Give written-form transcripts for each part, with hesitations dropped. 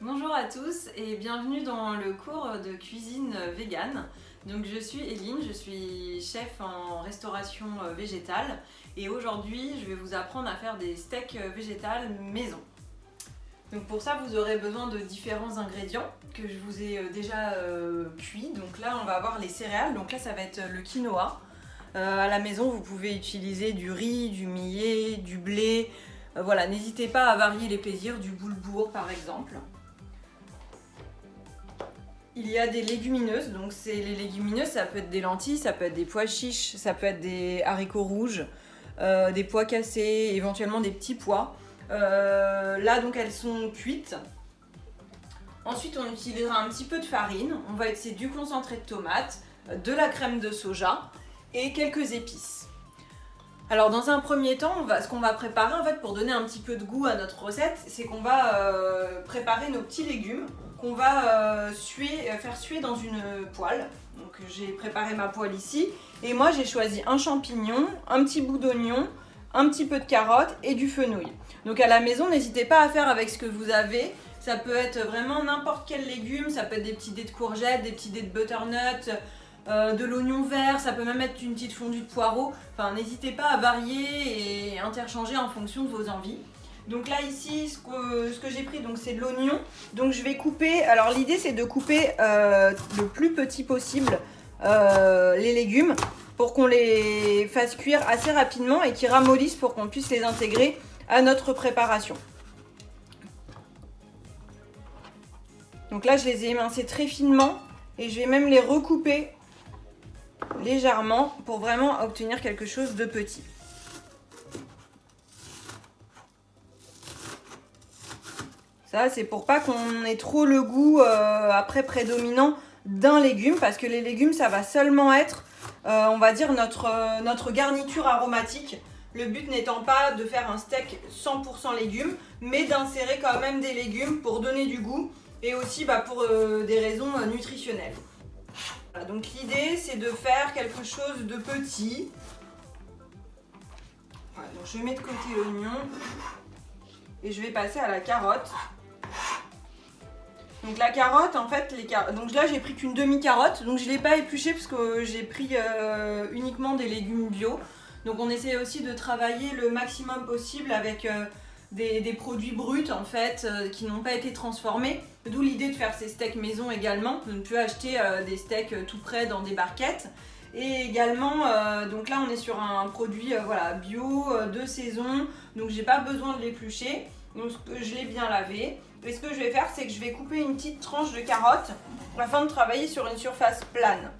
Bonjour à tous et bienvenue dans le cours de cuisine végane. Donc je suis Eline, je suis chef en restauration végétale et aujourd'hui je vais vous apprendre à faire des steaks végétales maison. Donc pour ça vous aurez besoin de différents ingrédients que je vous ai déjà cuits. Donc là on va avoir les céréales, donc là ça va être le quinoa. À la maison vous pouvez utiliser du riz, du millet, du blé. Voilà, n'hésitez pas à varier les plaisirs, du boulgour par exemple. Il y a des légumineuses, donc les légumineuses, ça peut être des lentilles, ça peut être des pois chiches, ça peut être des haricots rouges, des pois cassés, éventuellement des petits pois. Là donc elles sont cuites. Ensuite on utilisera un petit peu de farine, on va utiliser du concentré de tomate, de la crème de soja et quelques épices. Alors dans un premier temps, ce qu'on va préparer en fait pour donner un petit peu de goût à notre recette, c'est qu'on va préparer nos petits légumes qu'on va faire suer dans une poêle. Donc j'ai préparé ma poêle ici et moi j'ai choisi un champignon, un petit bout d'oignon, un petit peu de carotte et du fenouil. Donc à la maison, n'hésitez pas à faire avec ce que vous avez. Ça peut être vraiment n'importe quel légume, ça peut être des petits dés de courgettes, des petits dés de butternut, de l'oignon vert, ça peut même être une petite fondue de poireaux. Enfin, n'hésitez pas à varier et interchanger en fonction de vos envies. Donc là ici, ce que j'ai pris, c'est de l'oignon. Donc je vais couper, alors l'idée c'est de couper le plus petit possible les légumes pour qu'on les fasse cuire assez rapidement et qu'ils ramollissent pour qu'on puisse les intégrer à notre préparation. Donc là je les ai émincés très finement et je vais même les recouper légèrement pour vraiment obtenir quelque chose de petit. Ça, c'est pour pas qu'on ait trop le goût après prédominant d'un légume, parce que les légumes, ça va seulement être, on va dire, notre garniture aromatique. Le but n'étant pas de faire un steak 100% légumes, mais d'insérer quand même des légumes pour donner du goût et aussi pour des raisons nutritionnelles. Voilà, donc l'idée, c'est de faire quelque chose de petit. Voilà, donc je mets de côté l'oignon et je vais passer à la carotte. Donc la carotte, en fait, donc là j'ai pris qu'une demi-carotte, donc je ne l'ai pas épluchée parce que j'ai pris uniquement des légumes bio. Donc on essaie aussi de travailler le maximum possible avec des produits bruts en fait, qui n'ont pas été transformés. D'où l'idée de faire ces steaks maison également. On peut acheter des steaks tout prêts dans des barquettes. Et également, donc là on est sur un produit bio, de saison, donc j'ai pas besoin de l'éplucher. Donc je l'ai bien lavé. Et ce que je vais faire, c'est que je vais couper une petite tranche de carotte afin de travailler sur une surface plane.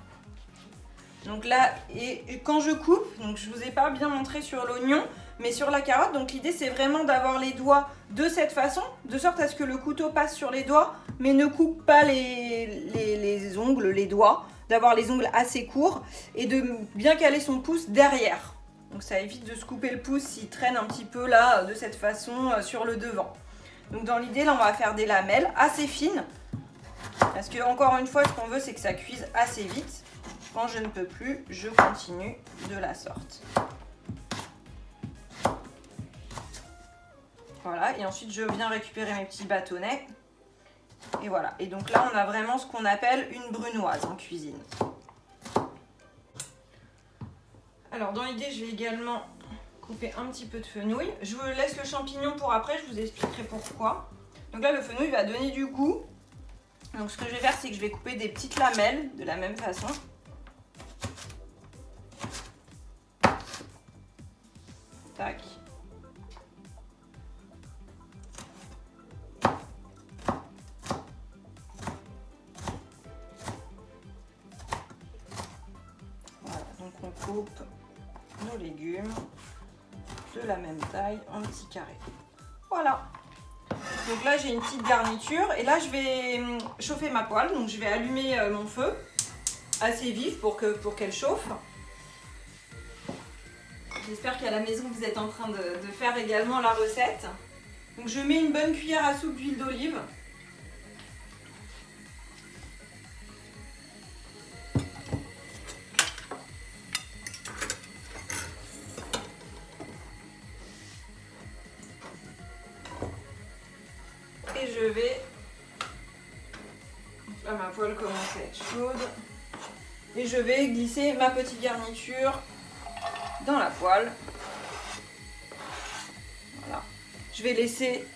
Donc là, et quand je coupe, donc je vous ai pas bien montré sur l'oignon, mais sur la carotte, donc l'idée c'est vraiment d'avoir les doigts de cette façon, de sorte à ce que le couteau passe sur les doigts, mais ne coupe pas les ongles, les doigts, d'avoir les ongles assez courts et de bien caler son pouce derrière. Donc ça évite de se couper le pouce s'il traîne un petit peu là, de cette façon, sur le devant. Donc dans l'idée, là on va faire des lamelles assez fines, parce que encore une fois, ce qu'on veut c'est que ça cuise assez vite. Quand je ne peux plus, je continue de la sorte. Voilà, et ensuite je viens récupérer mes petits bâtonnets. Et voilà, et donc là on a vraiment ce qu'on appelle une brunoise en cuisine. Alors dans l'idée, je vais également couper un petit peu de fenouil. Je vous laisse le champignon pour après, je vous expliquerai pourquoi. Donc là le fenouil va donner du goût. Donc ce que je vais faire, c'est que je vais couper des petites lamelles de la même façon. Tac. Voilà, donc on coupe nos légumes de la même taille en petits carrés. Voilà. Donc là j'ai une petite garniture et là je vais chauffer ma poêle. Donc je vais allumer mon feu assez vif pour qu'elle chauffe. J'espère qu'à la maison vous êtes en train de faire également la recette. Donc je mets une bonne cuillère à soupe d'huile d'olive. Et je vais Là, ma poêle commence à être chaude. Et je vais glisser ma petite garniture dans la poêle. Voilà. Je vais laisser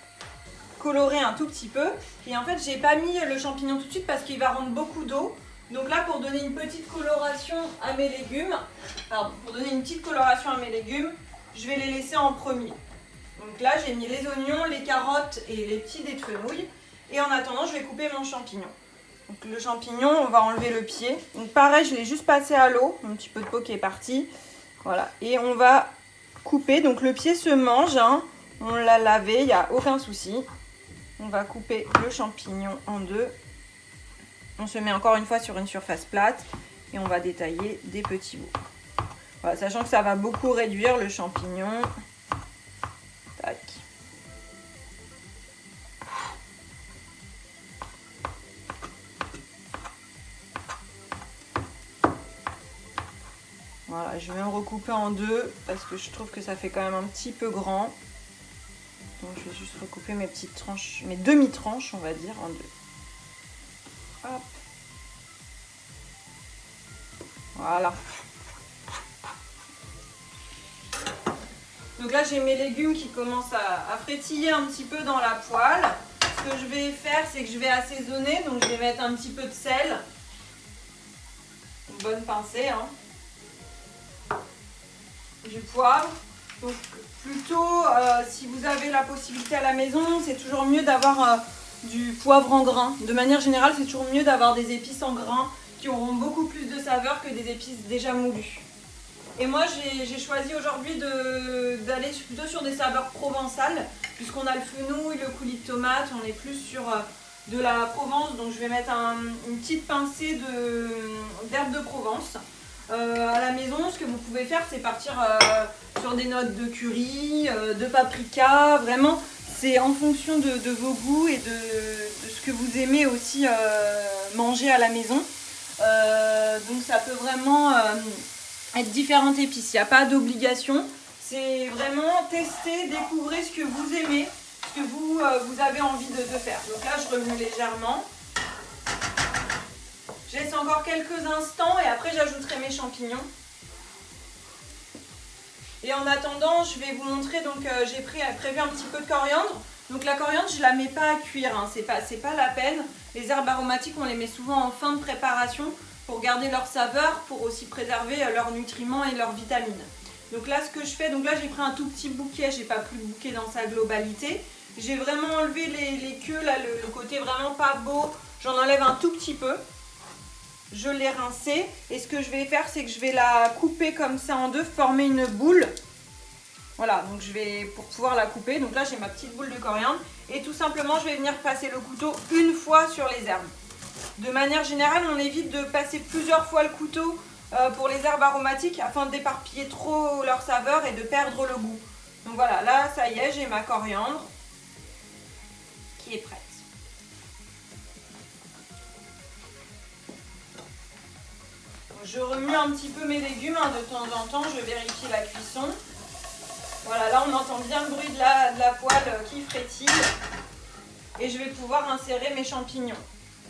colorer un tout petit peu. Et en fait, j'ai pas mis le champignon tout de suite parce qu'il va rendre beaucoup d'eau. Donc là, pour donner une petite coloration à mes légumes, je vais les laisser en premier. Donc là, j'ai mis les oignons, les carottes et les petits dés de fenouil. Et en attendant, je vais couper mon champignon. Donc le champignon, on va enlever le pied. Donc pareil, je l'ai juste passé à l'eau. Un petit peu de peau qui est partie. Voilà. Et on va couper. Donc le pied se mange, hein. On l'a lavé, il n'y a aucun souci. On va couper le champignon en deux. On se met encore une fois sur une surface plate. Et on va détailler des petits bouts. Voilà, sachant que ça va beaucoup réduire le champignon. Tac. Voilà, je vais me recouper en deux parce que je trouve que ça fait quand même un petit peu grand. Donc je vais juste recouper mes petites tranches, mes demi-tranches on va dire, en deux. Hop. Voilà. Donc là j'ai mes légumes qui commencent à frétiller un petit peu dans la poêle. Ce que je vais faire, c'est que je vais assaisonner. Donc je vais mettre un petit peu de sel. Une bonne pincée, hein. Du poivre. Donc plutôt, si vous avez la possibilité à la maison, c'est toujours mieux d'avoir du poivre en grains. De manière générale, c'est toujours mieux d'avoir des épices en grains qui auront beaucoup plus de saveur que des épices déjà moulues. Et moi, j'ai choisi aujourd'hui d'aller plutôt sur des saveurs provençales, puisqu'on a le fenouil, le coulis de tomate, on est plus sur de la Provence. Donc je vais mettre une petite pincée d'herbes de Provence. À la maison, ce que vous pouvez faire, c'est partir sur des notes de curry, de paprika. Vraiment, c'est en fonction de vos goûts et de ce que vous aimez aussi manger à la maison. Donc ça peut vraiment être différentes épices. Il n'y a pas d'obligation. C'est vraiment tester, découvrir ce que vous aimez, ce que vous avez envie de faire. Donc là, je remue légèrement. Je laisse encore quelques instants et après j'ajouterai mes champignons. Et en attendant, je vais vous montrer, donc j'ai prévu un petit peu de coriandre. Donc la coriandre, je ne la mets pas à cuire, hein, c'est pas la peine. Les herbes aromatiques, on les met souvent en fin de préparation pour garder leur saveur, pour aussi préserver leurs nutriments et leurs vitamines. Donc là, ce que je fais, donc là j'ai pris un tout petit bouquet, j'ai pas pris le bouquet dans sa globalité. J'ai vraiment enlevé les queues, là, le côté vraiment pas beau, j'en enlève un tout petit peu. Je l'ai rincée et ce que je vais faire, c'est que je vais la couper comme ça en deux, former une boule. Voilà, donc je vais pour pouvoir la couper. Donc là, j'ai ma petite boule de coriandre et tout simplement, je vais venir passer le couteau une fois sur les herbes. De manière générale, on évite de passer plusieurs fois le couteau pour les herbes aromatiques afin d'éparpiller trop leur saveur et de perdre le goût. Donc voilà, là, ça y est, j'ai ma coriandre qui est prête. Je remue un petit peu mes légumes, hein, de temps en temps, je vérifie la cuisson. Voilà, là on entend bien le bruit de la poêle qui frétille. Et je vais pouvoir insérer mes champignons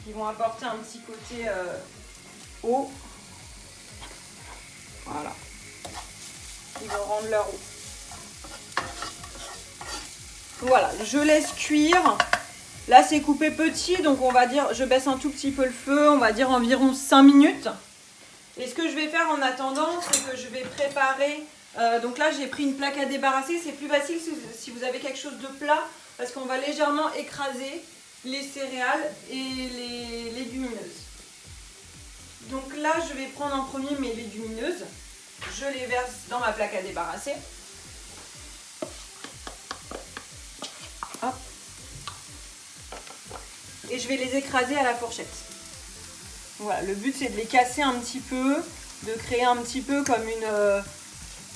qui vont apporter un petit côté eau. Voilà. Ils vont rendre leur eau. Voilà, je laisse cuire. Là c'est coupé petit, donc on va dire, je baisse un tout petit peu le feu, on va dire environ 5 minutes. Et ce que je vais faire en attendant, c'est que je vais préparer, donc là j'ai pris une plaque à débarrasser, c'est plus facile si vous avez quelque chose de plat, parce qu'on va légèrement écraser les céréales et les légumineuses. Donc là je vais prendre en premier mes légumineuses, je les verse dans ma plaque à débarrasser. Hop. Et je vais les écraser à la fourchette. Voilà, le but c'est de les casser un petit peu, de créer un petit peu comme une,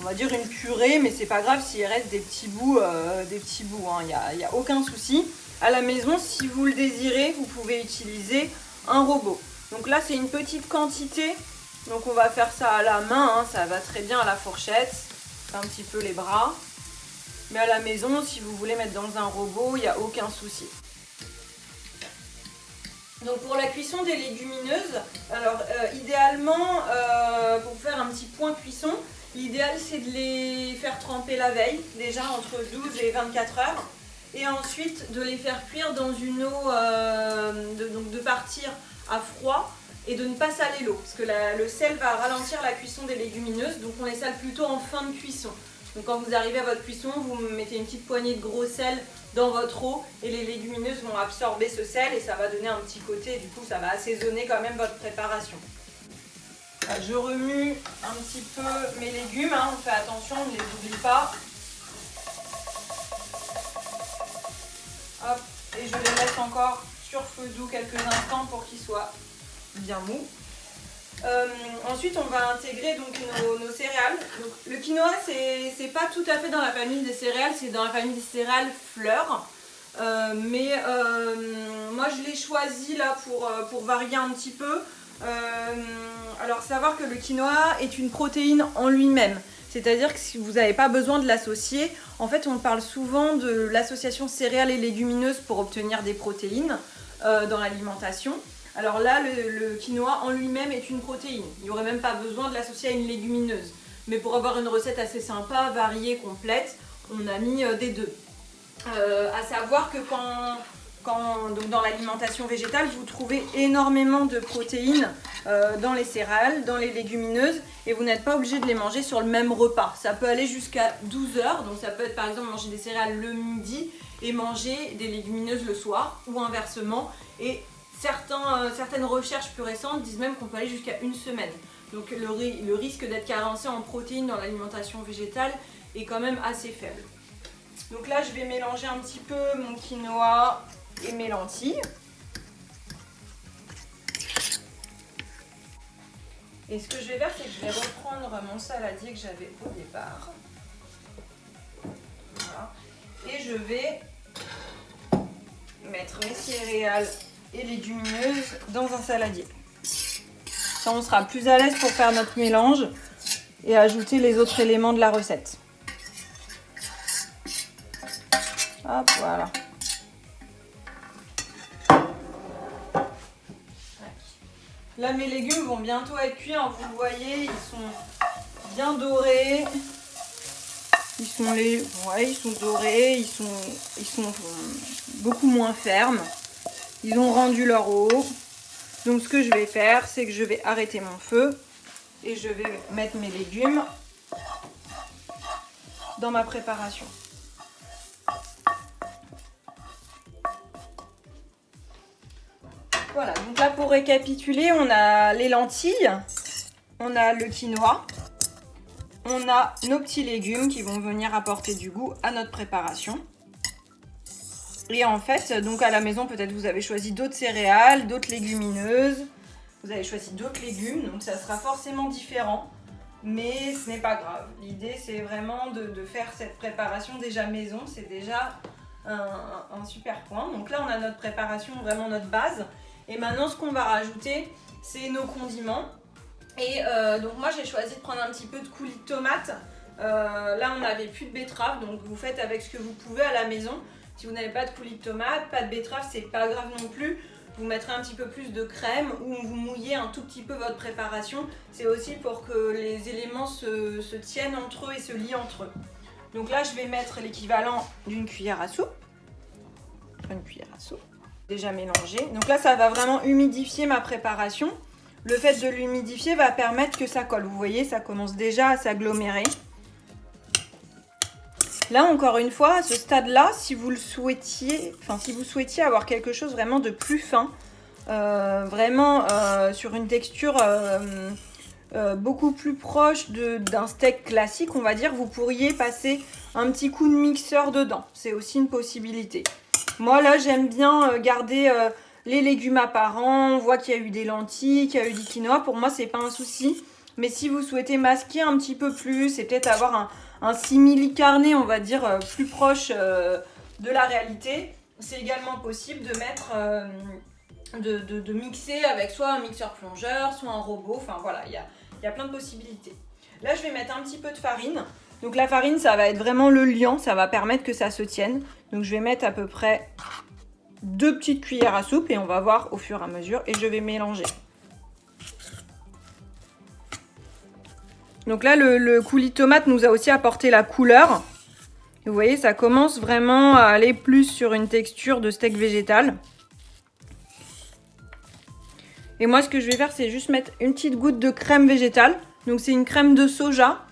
on va dire une purée, mais c'est pas grave s'il reste des petits bouts, hein. Il n'y a aucun souci. À la maison, si vous le désirez, vous pouvez utiliser un robot. Donc là c'est une petite quantité, donc on va faire ça à la main, hein, ça va très bien à la fourchette, un petit peu les bras. Mais à la maison, si vous voulez mettre dans un robot, il n'y a aucun souci. Donc pour la cuisson des légumineuses, alors idéalement, pour faire un petit point cuisson, l'idéal c'est de les faire tremper la veille, déjà entre 12 et 24 heures. Et ensuite de les faire cuire dans une eau, donc de partir à froid et de ne pas saler l'eau. Parce que le sel va ralentir la cuisson des légumineuses, donc on les sale plutôt en fin de cuisson. Donc quand vous arrivez à votre cuisson, vous mettez une petite poignée de gros sel dans votre eau et les légumineuses vont absorber ce sel et ça va donner un petit côté, du coup ça va assaisonner quand même votre préparation. Je remue un petit peu mes légumes, hein, on fait attention, on ne les oublie pas. Hop, et je les laisse encore sur feu doux quelques instants pour qu'ils soient bien mous. Ensuite, on va intégrer donc nos céréales. Donc, le quinoa, c'est pas tout à fait dans la famille des céréales, c'est dans la famille des céréales fleurs. Moi, je l'ai choisi là pour varier un petit peu. Alors, savoir que le quinoa est une protéine en lui-même. C'est-à-dire que si vous n'avez pas besoin de l'associer, en fait on parle souvent de l'association céréales et légumineuses pour obtenir des protéines dans l'alimentation. Alors là, le quinoa en lui-même est une protéine. Il n'y aurait même pas besoin de l'associer à une légumineuse. Mais pour avoir une recette assez sympa, variée, complète, on a mis des deux. À savoir que donc dans l'alimentation végétale, vous trouvez énormément de protéines dans les céréales, dans les légumineuses, et vous n'êtes pas obligé de les manger sur le même repas. Ça peut aller jusqu'à 12 heures, donc ça peut être par exemple manger des céréales le midi et manger des légumineuses le soir, ou inversement. Et certaines recherches plus récentes disent même qu'on peut aller jusqu'à une semaine. Donc le risque d'être carencé en protéines dans l'alimentation végétale est quand même assez faible. Donc là, je vais mélanger un petit peu mon quinoa et mes lentilles. Et ce que je vais faire, c'est que je vais reprendre mon saladier que j'avais au départ. Voilà. Et je vais mettre mes céréales et légumineuses dans un saladier. Ça, on sera plus à l'aise pour faire notre mélange et ajouter les autres éléments de la recette. Hop, voilà. Là, mes légumes vont bientôt être cuits, hein. Vous le voyez, ils sont bien dorés. Ils sont dorés, ils sont beaucoup moins fermes. Ils ont rendu leur eau. Donc ce que je vais faire, c'est que je vais arrêter mon feu et je vais mettre mes légumes dans ma préparation. Voilà, donc là pour récapituler, on a les lentilles, on a le quinoa, on a nos petits légumes qui vont venir apporter du goût à notre préparation. Et en fait, donc à la maison, peut-être vous avez choisi d'autres céréales, d'autres légumineuses, vous avez choisi d'autres légumes, donc ça sera forcément différent, mais ce n'est pas grave. L'idée, c'est vraiment de faire cette préparation déjà maison, c'est déjà un super point. Donc là, on a notre préparation, vraiment notre base. Et maintenant, ce qu'on va rajouter, c'est nos condiments. Et donc moi, j'ai choisi de prendre un petit peu de coulis de tomates. Là, on n'avait plus de betterave, donc vous faites avec ce que vous pouvez à la maison. Si vous n'avez pas de coulis de tomates, pas de betterave, c'est pas grave non plus. Vous mettrez un petit peu plus de crème ou vous mouillez un tout petit peu votre préparation. C'est aussi pour que les éléments se tiennent entre eux et se lient entre eux. Donc là, je vais mettre l'équivalent d'une cuillère à soupe. Une cuillère à soupe. Déjà mélangé. Donc là, ça va vraiment humidifier ma préparation. Le fait de l'humidifier va permettre que ça colle. Vous voyez, ça commence déjà à s'agglomérer. Là, encore une fois, à ce stade-là, si vous souhaitiez avoir quelque chose vraiment de plus fin, sur une texture beaucoup plus proche d'un steak classique, on va dire, vous pourriez passer un petit coup de mixeur dedans. C'est aussi une possibilité. Moi, là, j'aime bien garder les légumes apparents. On voit qu'il y a eu des lentilles, qu'il y a eu du quinoa. Pour moi, c'est pas un souci. Mais si vous souhaitez masquer un petit peu plus et peut-être avoir un simili carné, on va dire, plus proche de la réalité, c'est également possible de mettre, de mixer avec soit un mixeur plongeur, soit un robot. Enfin, voilà, il y a plein de possibilités. Là, je vais mettre un petit peu de farine. Donc la farine, ça va être vraiment le liant, ça va permettre que ça se tienne. Donc je vais mettre à peu près 2 petites cuillères à soupe et on va voir au fur et à mesure et je vais mélanger. Donc là, le coulis de tomate nous a aussi apporté la couleur. Vous voyez, ça commence vraiment à aller plus sur une texture de steak végétal. Et moi, ce que je vais faire, c'est juste mettre une petite goutte de crème végétale. Donc c'est une crème de soja.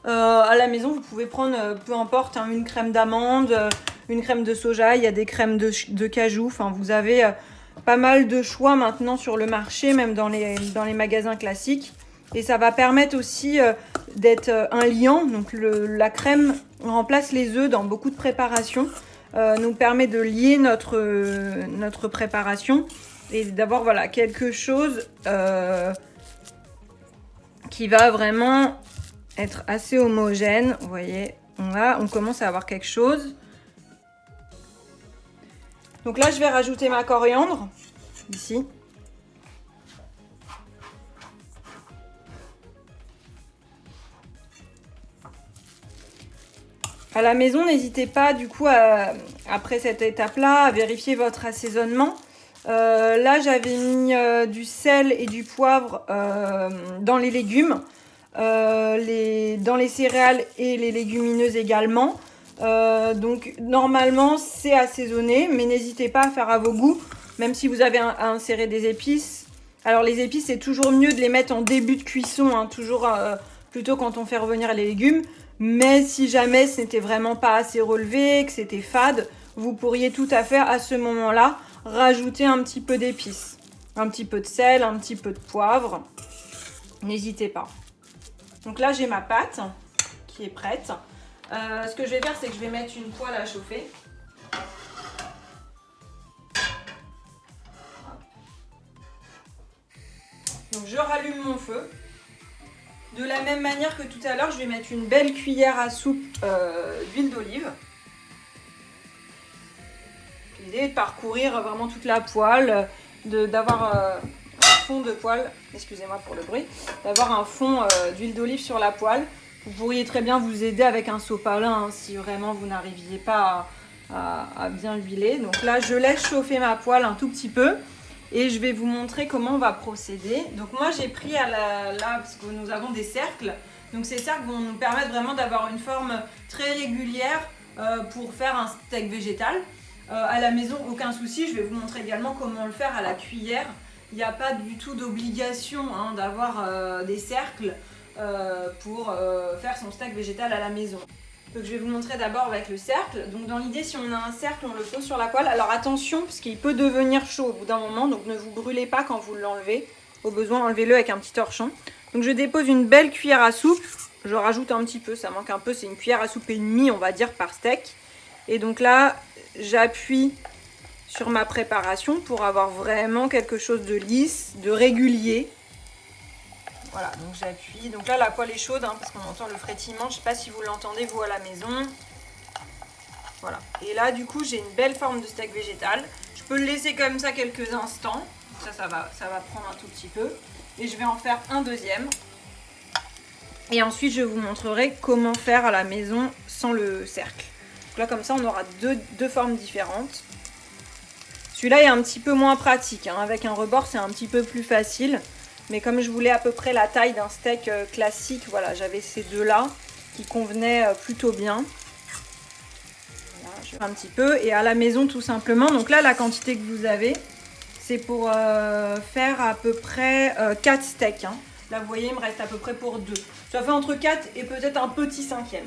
À la maison, vous pouvez prendre, peu importe, hein, une crème d'amande, une crème de soja. Il y a des crèmes de cajou. Enfin, vous avez pas mal de choix maintenant sur le marché, même dans les magasins classiques. Et ça va permettre aussi d'être un liant. Donc la crème remplace les œufs dans beaucoup de préparations. Nous permet de lier notre préparation et d'avoir voilà, quelque chose qui va vraiment être assez homogène. Vous voyez, on commence à avoir quelque chose. Donc là, je vais rajouter ma coriandre ici. À la maison, n'hésitez pas du coup, après cette étape-là, à vérifier votre assaisonnement. Là, j'avais mis du sel et du poivre dans les légumes, dans les céréales et les légumineuses également. Donc, normalement, c'est assaisonné, mais n'hésitez pas à faire à vos goûts, même si vous avez à insérer des épices. Alors, les épices, c'est toujours mieux de les mettre en début de cuisson, hein, toujours plutôt quand on fait revenir les légumes. Mais si jamais ce n'était vraiment pas assez relevé, que c'était fade, vous pourriez tout à fait à ce moment-là rajouter un petit peu d'épices. Un petit peu de sel, un petit peu de poivre. N'hésitez pas. Donc là, j'ai ma pâte qui est prête. Ce que je vais faire, c'est que je vais mettre une poêle à chauffer. Donc je rallume mon feu. De la même manière que tout à l'heure, je vais mettre une belle cuillère à soupe d'huile d'olive. L'idée est de parcourir vraiment toute la poêle, d'avoir un fond de poêle, excusez-moi pour le bruit, d'avoir un fond d'huile d'olive sur la poêle. Vous pourriez très bien vous aider avec un sopalin hein, si vraiment vous n'arriviez pas à bien l'huiler. Donc là, je laisse chauffer ma poêle un tout petit peu. Et je vais vous montrer comment on va procéder. Donc moi j'ai pris là, parce que nous avons des cercles. Donc ces cercles vont nous permettre vraiment d'avoir une forme très régulière pour faire un steak végétal. À la maison, aucun souci. Je vais vous montrer également comment le faire à la cuillère. Il n'y a pas du tout d'obligation hein, d'avoir des cercles pour faire son steak végétal à la maison. Donc je vais vous montrer d'abord avec le cercle. Donc dans l'idée, si on a un cercle, on le pose sur la poêle. Alors attention, parce qu'il peut devenir chaud au bout d'un moment, donc ne vous brûlez pas quand vous l'enlevez. Au besoin, enlevez-le avec un petit torchon. Donc je dépose une belle cuillère à soupe. Je rajoute un petit peu, ça manque un peu, c'est une cuillère à soupe et demie, on va dire, par steak. Et donc là, j'appuie sur ma préparation pour avoir vraiment quelque chose de lisse, de régulier. Voilà, donc j'appuie. Donc là, la poêle est chaude hein, parce qu'on entend le frétillement. Je ne sais pas si vous l'entendez, vous, à la maison. Voilà. Et là, du coup, j'ai une belle forme de steak végétal. Je peux le laisser comme ça quelques instants. Ça va prendre un tout petit peu. Et je vais en faire un deuxième. Et ensuite, je vous montrerai comment faire à la maison sans le cercle. Donc là, comme ça, on aura deux formes différentes. Celui-là est un petit peu moins pratique. Hein. Avec un rebord, c'est un petit peu plus facile. Mais comme je voulais à peu près la taille d'un steak classique, voilà, j'avais ces deux-là qui convenaient plutôt bien. Voilà, je fais un petit peu. Et à la maison, tout simplement. Donc là, la quantité que vous avez, c'est pour faire à peu près 4 steaks. Hein. Là, vous voyez, il me reste à peu près pour 2. Ça fait entre 4 et peut-être un petit cinquième.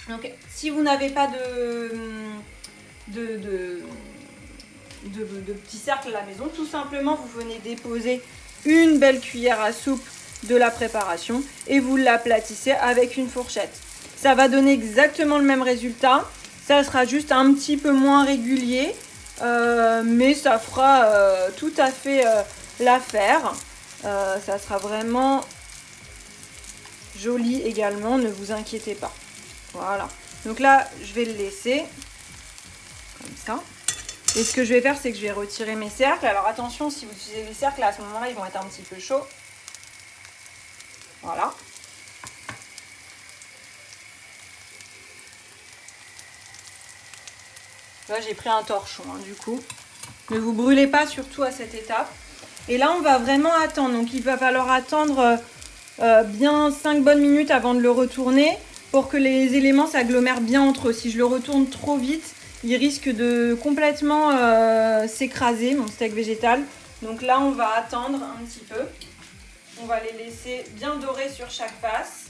Donc, si vous n'avez pas de petits cercles à la maison, tout simplement, vous venez déposer une belle cuillère à soupe de la préparation et vous l'aplatissez avec une fourchette. Ça va donner exactement le même résultat. Ça sera juste un petit peu moins régulier, mais ça fera tout à fait l'affaire. Ça sera vraiment joli également, ne vous inquiétez pas. Voilà. Donc là, je vais le laisser comme ça. Et ce que je vais faire, c'est que je vais retirer mes cercles. Alors attention, si vous utilisez les cercles, à ce moment-là, ils vont être un petit peu chauds. Voilà. Là, j'ai pris un torchon, hein, du coup. Ne vous brûlez pas surtout à cette étape. Et là, on va vraiment attendre. Donc, il va falloir attendre bien 5 bonnes minutes avant de le retourner pour que les éléments s'agglomèrent bien entre eux. Si je le retourne trop vite, il risque de complètement s'écraser, mon steak végétal. Donc là, on va attendre un petit peu. On va les laisser bien dorés sur chaque face.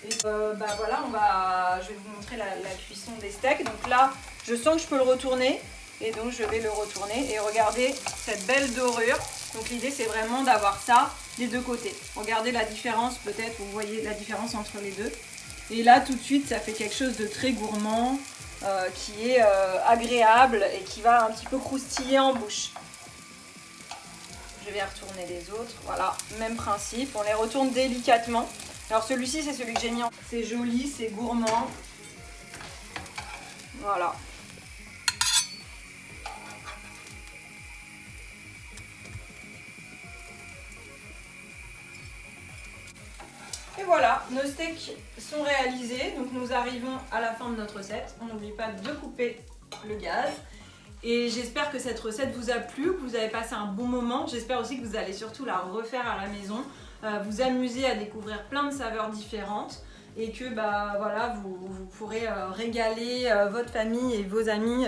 Et voilà, je vais vous montrer la cuisson des steaks. Donc là, je sens que je peux le retourner. Et donc, je vais le retourner. Et regardez cette belle dorure. Donc l'idée, c'est vraiment d'avoir ça des deux côtés. Regardez la différence, peut-être, vous voyez la différence entre les deux. Et là, tout de suite, ça fait quelque chose de très gourmand, qui est agréable et qui va un petit peu croustiller en bouche. Je vais retourner les autres. Voilà, même principe. On les retourne délicatement. Alors celui-ci, c'est celui que j'ai mis en... C'est joli, c'est gourmand. Voilà. Et voilà, nos steaks sont réalisés. Donc nous arrivons à la fin de notre recette. On n'oublie pas de couper le gaz. Et j'espère que cette recette vous a plu, que vous avez passé un bon moment. J'espère aussi que vous allez surtout la refaire à la maison, vous amuser à découvrir plein de saveurs différentes et que voilà, vous pourrez régaler votre famille et vos amis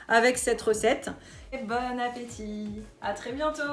avec cette recette. Et bon appétit, à très bientôt.